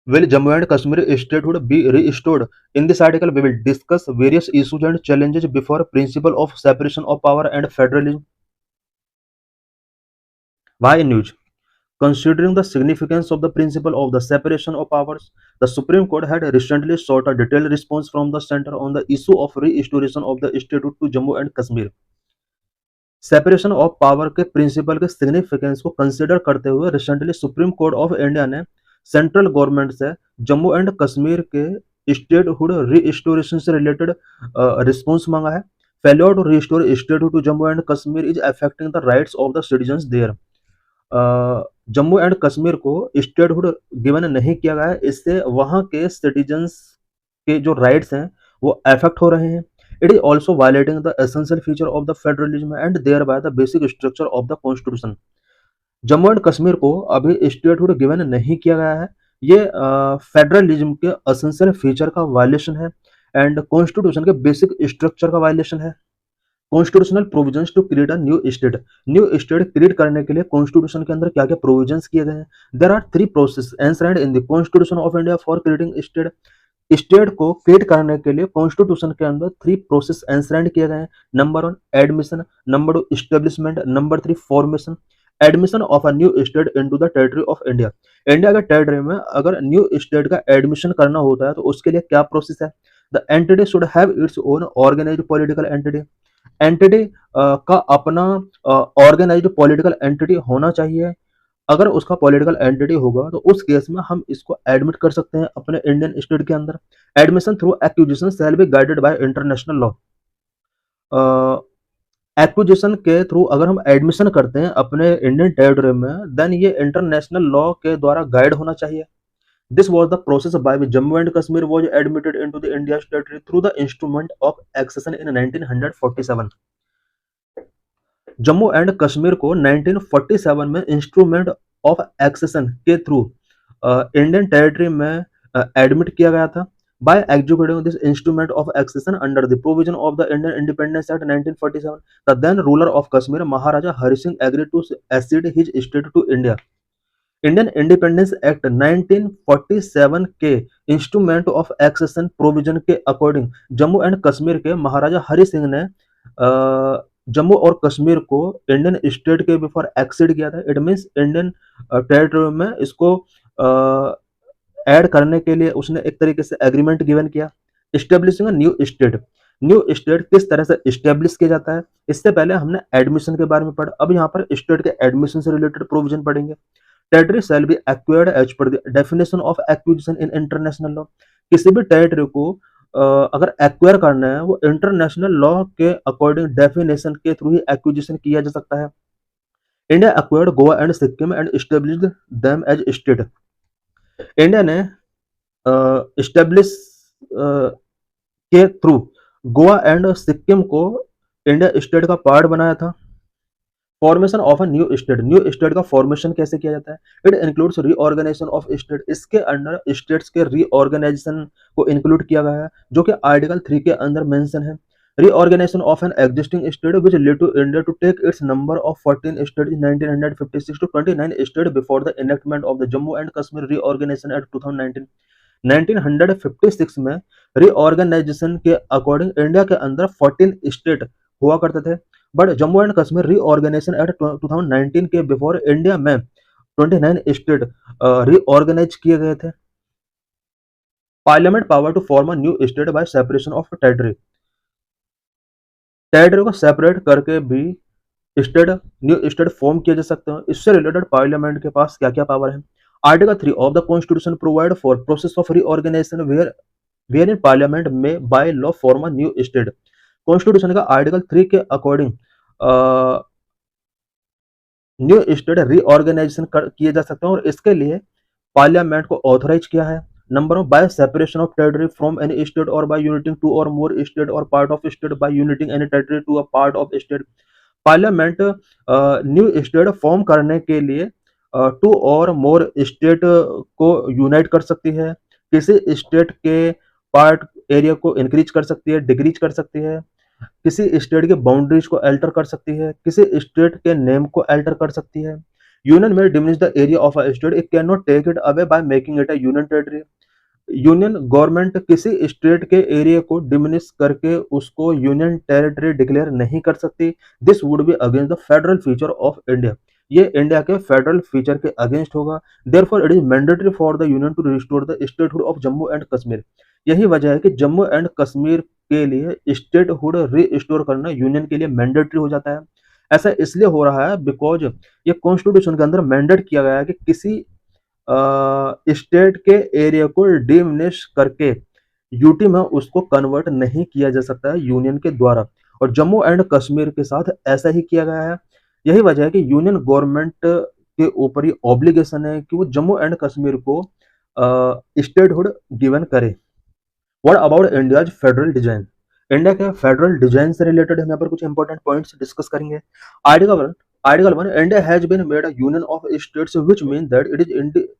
Will Jammu and Kashmir statehood be restored? In this article, we will discuss various issues and challenges before principle of separation of power and federalism. Why news? Considering the significance of the principle of the separation of powers, the Supreme Court had recently sought a detailed response from the center on the issue of restoration of the statehood to Jammu and Kashmir. Separation of power के principle के significance को consider करते हुए recently supreme court of India ने central government से Jammu and Kashmir के statehood restoration से related response मांगा है। Failure to restore statehood to Jammu and Kashmir is affecting the rights of the citizens there. Jammu and Kashmir को स्टेटहुड गिवन नहीं किया गया है, इससे वहाँ के सिटीजन्स के जो राइट्स हैं वो अफेक्ट हो रहे हैं। It is also violating the essential feature of the federalism and thereby the basic structure of the constitution. Jammu and Kashmir को अभी स्टेटहुड गिवन नहीं किया गया है, ये फेडरलिज्म के एसेंशियल फीचर का वायलेशन है एंड कॉन्स्टिट्यूशन के बेसिक स्ट्रक्चर का वायलेशन है। Constitutional provisions to create a new state create करने के लिए कॉन्स्टिट्यूशन के अंदर क्या क्या प्रोविजंस किए गए हैं। There are 3 process enshrined in the constitution of India for creating state. State को क्रिएट करने के लिए कॉन्स्टिट्यूशन के अंदर 3 प्रोसेस एंश्राइंड किए गए हैं। Number 1 admission, number 2 establishment, number 3 formation. Admission of a new state into the territory of India. India के टेरिटरी में अगर न्यू स्टेट का एडमिशन करना होता है तो उसके लिए क्या प्रोसेस है। The entity should have its own organised political entity. Entity का अपना ऑर्गेनाइज्ड पॉलिटिकल एंटिटी होना चाहिए। अगर उसका पॉलिटिकल एंटिटी होगा तो उस केस में हम इसको एडमिट कर सकते हैं अपने इंडियन स्टेट के अंदर। Admission through acquisition shall be guided by international law. Acquisition के थ्रू अगर हम एडमिशन करते हैं अपने इंडियन टेरिटरी में देन ये इंटरनेशनल लॉ के द्वारा गाइड होना चाहिए। This was the process by which Jammu and Kashmir was admitted into the India territory through the instrument of accession in 1947। Jammu and Kashmir को 1947 में इंस्ट्रूमेंट ऑफ एक्सेशन के थ्रू इंडियन टेरिटरी में एडमिट किया गया था। By executing this instrument of accession under the provision of the Indian independence act 1947, the then ruler of Kashmir Maharaja Hari Singh agreed to accede his state to India. Indian independence act 1947 के instrument of accession provision के according Jammu and Kashmir के महाराजा हरि सिंह ने जम्मू और कश्मीर को Indian state के before accede किया था। It means Indian territory में इसको ऐड करने के लिए उसने एक तरीके से एग्रीमेंट गिवन किया। इस्टेब्लिशिंग न्यू स्टेट किस तरह से इस्टेब्लिश किया जाता है, इससे पहले हमने एडमिशन के बारे में पढ़ा। अब यहाँ पर स्टेट के एडमिशन से रिलेटेड प्रोविजन पढ़ेंगे। Territory shall be acquired as per the definition of acquisition in international law. किसी भी टेरिटरी को अगर एक्वायर करना है वो इंटरनेशनल लॉ के अकॉर्डिंग डेफिनेशन के थ्रू ही एक्विजिशन किया जा सकता है। India acquired Goa and Sikkim and established them as state. India ने एस्टेब्लिश के थ्रू गोवा एंड सिक्किम को इंडिया स्टेट का पार्ट बनाया था। Formation of a new state का फॉर्मेशन कैसे किया जाता है। It includes reorganisation of state. इसके अंडर स्टेट्स के रीऑर्गेनाइजेशन को इंक्लूड किया गया है जो कि आर्टिकल 3 के अंदर मेंशन है। Reorganisation of an existing state which lead to India to take its number of 14 state in 1956 to 29 state before the enactment of the Jammu and Kashmir reorganisation act 2019। 1956 में रीऑर्गेनाइजेशन के अकॉर्डिंग इंडिया के अंदर 14 state हुआ करते थे, but Jammu and Kashmir reorganisation act 2019 के before India में 29 state reorganise किए गए थे। Parliament power to form a new state by separation of territory. Territory को सेपरेट करके भी न्यू स्टेट फॉर्म किए जा सकते हैं। इससे रिलेटेड पार्लियामेंट के पास क्या क्या पावर है। Article 3 of the constitution provide for process of reorganisation where in parliament में by law form a new state. Constitution का आर्टिकल 3 के अकॉर्डिंग न्यू स्टेट रीऑर्गेनाइजेशन किए जा सकते हैं और इसके लिए पार्लियामेंट को ऑथराइज किया है। Number 1 by separation of territory from any state और बाय यूनिटिंग 2 और मोर स्टेट और part of state by uniting any territory to a part of state. Parliament new state form करने के लिए 2 और मोर स्टेट को यूनाइट कर सकती है। किसी स्टेट के पार्ट एरिया को इंक्रीज कर सकती है, डिक्रीज कर सकती है, किसी स्टेट के बाउंड्रीज को अल्टर कर सकती है, किसी स्टेट के नेम को अल्टर कर सकती है, यूनियन में diminish the area of a state, it can not take it away by making it a union territory. Union government किसी स्टेट के एरिया को डिमिनिश करके उसको यूनियन टेरिटरी डिक्लेयर नहीं कर सकती। This would be against the federal feature of India, ये India के फेडरल फीचर के अगेंस्ट होगा। Therefore it is mandatory for the union to restore the statehood of Jammu and Kashmir. यही वजह है कि जम्मू एंड कश्मीर के लिए स्टेटहुड रिस्टोर करना यूनियन के लिए मैंडेटरी हो जाता है। ऐसा इसलिए हो रहा है बिकॉज ये कॉन्स्टिट्यूशन के अंदर मैंडेट किया गया है कि किसी स्टेट के एरिया को डिमिनिश करके यूटी में उसको कन्वर्ट नहीं किया जा सकता है यूनियन के द्वारा, और जम्मू एंड कश्मीर के साथ ऐसा ही किया गया है। यही वजह है कि यूनियन गवर्नमेंट के ऊपर ये ऑब्लिगेशन है कि वो जम्मू एंड कश्मीर को स्टेटहुड गिवन करे। What about India's federal design, India के फेडरल डिजाइन से रिलेटेड हम यहाँ पर कुछ इंपॉर्टेंट पॉइंट्स डिस्कस करेंगे। Article Article 1, India has been made a union of states, which means that it is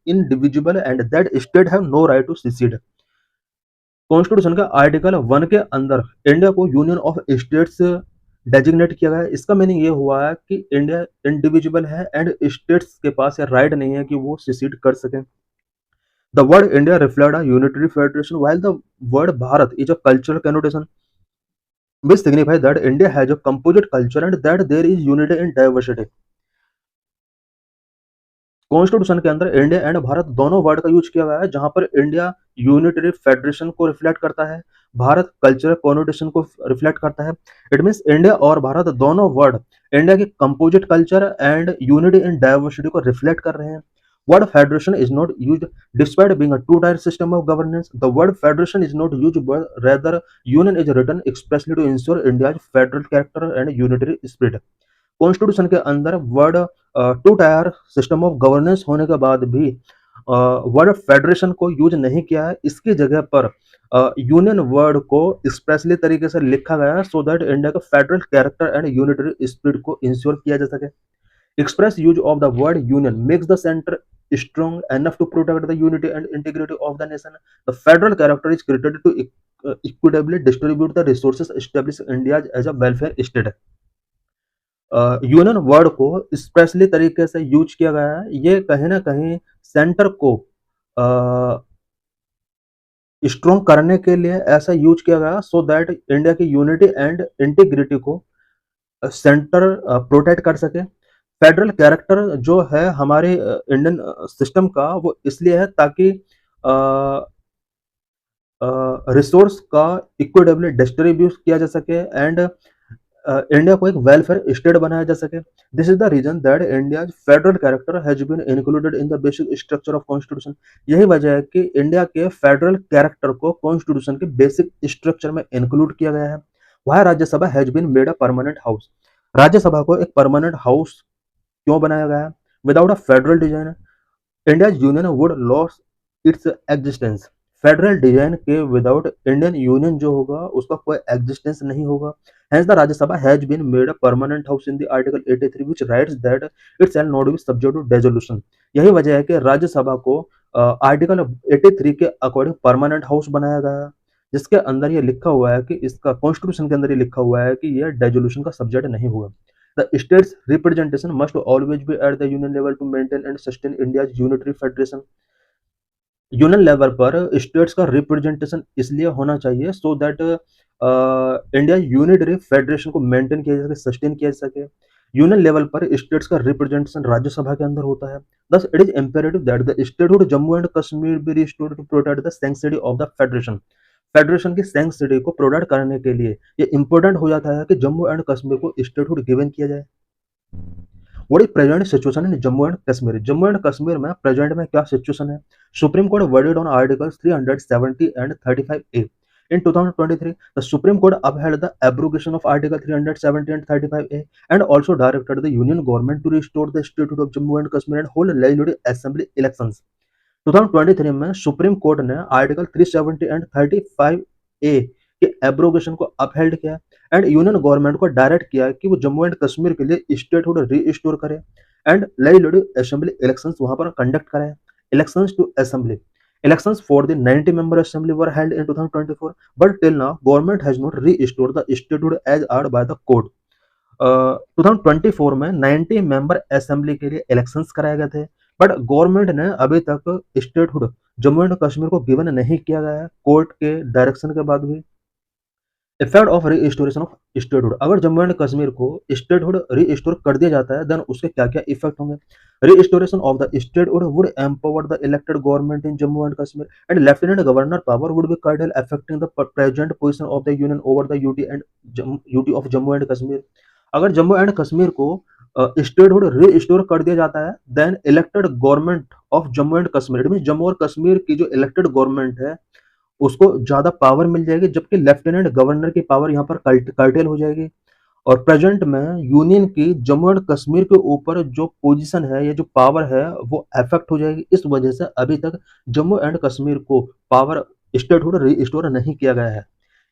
indivisible and that state have no right to secede. Constitution का article 1 के अंदर India को union of states designate किया गया है। इसका meaning ये हुआ है कि इंडिया इंडिविजुअल है एंड स्टेट्स के पास ये राइट नहीं है कि वो सिसीड कर सकें। The word India reflect a unitary federation while the word Bharat is a cultural connotation which signifies that India has a composite culture and that there is unity in diversity. Constitution के अंदर India and Bharat दोनों word का use किया गया है, जहां पर India unitary federation को रिफ्लेक्ट करता है, भारत कल्चरल कॉनोटेशन को रिफ्लेक्ट करता है। इट मींस इंडिया और भारत दोनों वर्ड इंडिया के composite culture and unity in diversity को रिफ्लेक्ट कर रहे हैं। Word federation is not used despite being a two tier system of governance. The word federation is not used but rather union is written expressly to ensure India's federal character and unitary spirit. Constitution के अंदर word two tier system of governance होने के बाद भी word federation को use नहीं किया है, इसकी जगह पर यूनियन वर्ड को एक्सप्रेसली तरीके से लिखा गया है सो दैट इंडिया का federal character and unitary spirit को इंश्योर किया जा सके। Express use of the word union makes the centre strong enough to protect the unity and integrity of the nation. The federal character is created to equitably distribute the resources, establish India as a welfare state. Union word को specially तरीके से use किया गया है, ये कहीं ना कहीं सेंटर को स्ट्रॉन्ग करने के लिए ऐसा यूज किया गया सो दैट इंडिया की यूनिटी एंड इंटीग्रिटी को सेंटर प्रोटेक्ट कर सके। फेडरल कैरेक्टर जो है हमारे इंडियन सिस्टम का वो इसलिए है ताकि रिसोर्स का इक्विटेबली डिस्ट्रीब्यूट किया जा सके एंड इंडिया को एक वेलफेयर स्टेट बनाया जा सके। This is the reason that India federal character has been included in the basic structure of constitution. यही वजह है कि इंडिया के फेडरल कैरेक्टर को कॉन्स्टिट्यूशन के बेसिक स्ट्रक्चर में इंक्लूड किया गया है। वह Rajya Sabha has been made a permanent house, Rajya Sabha को एक परमानेंट हाउस क्यों बनाया गया? Without a federal design India union would lose its existence. Federal design के विदाउट इंडियन यूनियन जो होगा उसका कोई एग्जिस्टेंस नहीं होगा। Hence the Rajya Sabha has been made a permanent house in the Article 83 which writes that it shall not be subject to dissolution. यही वजह है कि राज्यसभा को आर्टिकल 83 के अकॉर्डिंग परमानेंट हाउस बनाया गया, जिसके अंदर ये लिखा हुआ है कि इसका कॉन्स्टिट्यूशन के अंदर ये लिखा हुआ है कि यह डेजोल्यूशन का सब्जेक्ट नहीं होगा। The states representation must always be at the union level to maintain and sustain India's unitary federation. Union level पर स्टेट्स का रिप्रेजेंटेशन इसलिए होना चाहिए so that India unitary federation को मेंटेन किया जा सके, सस्टेन किया जा सके। यूनियन लेवल पर स्टेट्स का रिप्रेजेंटेशन राज्यसभा के अंदर होता है। Thus, it is imperative that the statehood Jammu and Kashmir be restored to protect the sanctity of the federation. Federation की सैंक्टिटी को प्रोटेक्ट करने के लिए ये इंपॉर्टेंट हो जाता है कि जम्मू एंड कश्मीर को स्टेटहुड गिवन किया जाए। What is present situation in Jammu and Kashmir? Jammu and Kashmir में प्रेजेंट में क्या सिचुएशन है? Supreme court worded on articles 370 and 35A in 2023 the Supreme Court upheld the abrogation of article 370 and 35A and also directed the union government to restore the statehood of Jammu and Kashmir and hold legislative assembly elections। 2023 में supreme court ने article 370 and 35A के abrogation को upheld किया and union government को direct किया कि वो Jammu and Kashmir के लिए स्टेटहुड रीस्टोर करे एंड लेजिस्लेटिव असेंबली इलेक्शंस वहां पर कंडक्ट कराए। Elections to assembly elections for the 90-member assembly were held in 2024 but till now government has not restored the statehood as ordered by the court। 2024 में 90 member assembly के लिए elections कराए गए थे, but government ने अभी तक स्टेटहुड जम्मू एंड कश्मीर को गिवन नहीं किया गया है कोर्ट के डायरेक्शन के बाद भी। Effect of restoration of statehood, अगर जम्मू एंड कश्मीर को स्टेटहुड रीस्टोर कर दिया जाता है देन उसके क्या क्या इफेक्ट होंगे। Restoration of the statehood would empower the elected government in Jammu and Kashmir and lieutenant governor power would be curtail affecting the present position of the union over the UT of Jammu and Kashmir. अगर Jammu and Kashmir को statehood restore कर दिया जाता है then elected government of Jammu and Kashmir, it mean Jammu और कश्मीर की जो elected government है उसको ज्यादा पावर मिल जाएगी, जबकि लेफ्टिनेंट गवर्नर की पावर यहाँ पर कर्टेल हो जाएगी। और प्रेजेंट में यूनियन की जम्मू एंड कश्मीर के ऊपर जो पोजीशन है या जो पावर है वो अफेक्ट हो जाएगी। इस वजह से अभी तक जम्मू एंड कश्मीर को पावर स्टेटहुड रिस्टोर नहीं किया गया है।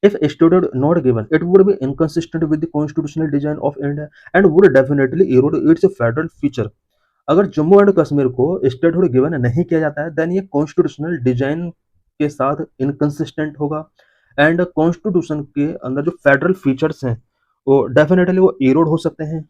If stated not given, it would be inconsistent with the constitutional design of India and would definitely erode its federal feature. अगर जम्मू एंड कश्मीर को स्टेटहुड गिवन नहीं किया जाता है देन ये कॉन्स्टिट्यूशनल डिजाइन के साथ इनकंसिस्टेंट होगा एंड कॉन्स्टिट्यूशन के अंदर जो फेडरल फीचर्स हैं वो डेफिनेटली वो इरोड हो सकते हैं।